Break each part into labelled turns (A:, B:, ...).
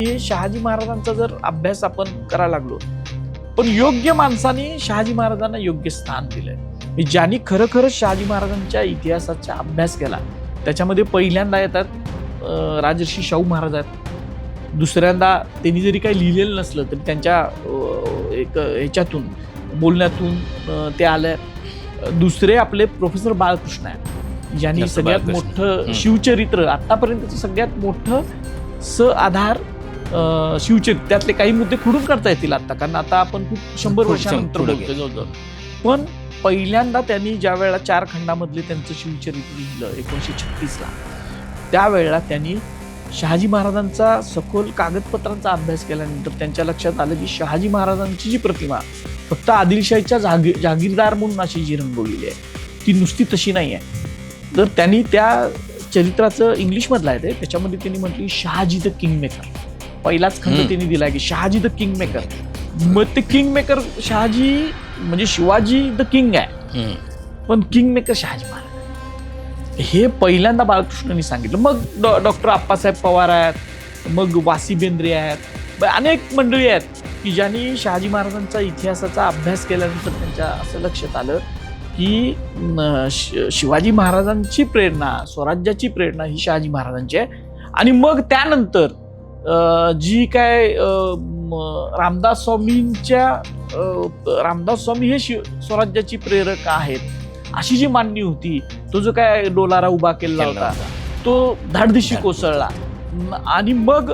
A: हे शहाजी महाराजांचा जर अभ्यास आपण करायला लागलो, पण योग्य माणसाने शहाजी महाराजांना योग्य स्थान दिलंय. ज्यांनी खरं शहाजी महाराजांच्या इतिहासाचा अभ्यास केला त्याच्यामध्ये पहिल्यांदा येतात राजर्षी शाहू महाराज आहेत. दुसऱ्यांदा त्यांनी जरी काही लिहिलेलं नसलं तरी त्यांच्या एक ह्याच्यातून बोलण्यातून ते आले. दुसरे आपले प्रोफेसर बाळकृष्ण आहेत, ज्यांनी सगळ्यात मोठं शिवचरित्र आतापर्यंतचं सगळ्यात मोठं आधार शिवचरित्र, त्यातले काही मुद्दे खुडून करता येतील आता, कारण आता आपण खूप 100 वर्षानंतर बोलतोय जवळजवळ. पण पहिल्यांदा त्यांनी ज्या वेळेला 4 खंडामधले त्यांचं शिवचरित्र लिहिलं 1936 ला, त्यावेळेला त्यांनी शहाजी महाराजांचा सखोल कागदपत्रांचा अभ्यास केल्यानंतर त्यांच्या लक्षात आलं की शहाजी महाराजांची जी प्रतिमा फक्त आदिलशाहीच्या जागीरदार म्हणून अशी जी रंगवलेली आहे ती नुसती तशी नाही आहे. तर त्यांनी त्या चरित्राचं इंग्लिशमधलं आहे ते, त्याच्यामध्ये त्यांनी म्हटली शहाजी द किंग मेकर. पहिलाच खंड त्यांनी दिलाय की शहाजी द किंग मेकर. मग ते किंग मेकर शहाजी म्हणजे शिवाजी द किंग आहे, पण किंग मेकर शहाजी महाराज हे पहिल्यांदा बाळकृष्णांनी सांगितलं. मग डॉक्टर आप्पासाहेब पवार आहेत, मग वासी बेंद्रे आहेत, अनेक मंडळी आहेत की ज्यांनी शहाजी महाराजांचा इतिहासाचा अभ्यास केल्यानंतर त्यांच्या असं लक्षात आलं की शिवाजी महाराजांची प्रेरणा, स्वराज्याची प्रेरणा ही शहाजी महाराजांची आहे. आणि मग त्यानंतर जी काय रामदास स्वामी हे स्वराज्याची प्रेरक आहेत अशी जी मांडणी होती, तो जो काय डोलारा उभा केला होता तो धाडदिशी कोसळला. आणि मग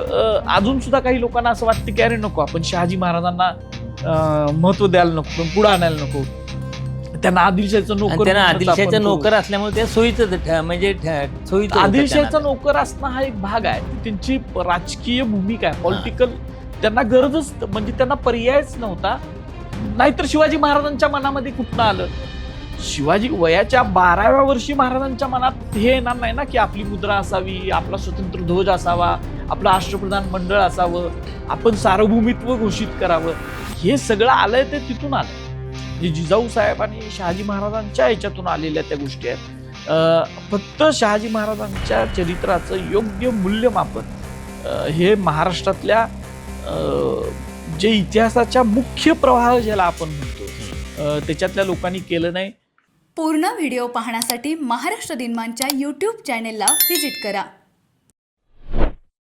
A: अजून सुद्धा काही लोकांना असं वाटतं की अरे नको, आपण शहाजी महाराजांना महत्व द्यायला नको, पण पुढे आणायला नको. त्यांना आदिलशाहीचं
B: नोकर असल्यामुळे ते सोयीचं म्हणजे
A: आदिलशाहीचा नोकर असणं हा एक भाग आहे, त्यांची राजकीय भूमिका आहे, पॉलिटिकल. त्यांना गरजच म्हणजे त्यांना पर्यायच नव्हता. नाहीतर शिवाजी महाराजांच्या मनामध्ये कुठनं आलं, शिवाजी वयाच्या 12व्या वर्षी महाराजांच्या मनात हे येणार नाही ना की आपली मुद्रा असावी, आपला स्वतंत्र ध्वज असावा, आपलं राष्ट्रप्रधान मंडळ असावं, आपण सार्वभौमित्व घोषित करावं. हे सगळं आलंय ते तिथून आलंय. जिजाऊ साहेब आणि शहाजी महाराजांच्या ह्याच्यातून आलेल्या त्या गोष्टी आहेत. फक्त शहाजी महाराजांच्या चरित्राचं योग्य मूल्यमापन हे महाराष्ट्रातल्या जे इतिहासाच्या मुख्य प्रवाह ज्याला आपण म्हणतो त्याच्यातल्या लोकांनी केलं नाही.
C: पूर्ण व्हिडिओ पाहण्यासाठी महाराष्ट्र दिनमानच्या YouTube चॅनेलला व्हिजिट करा.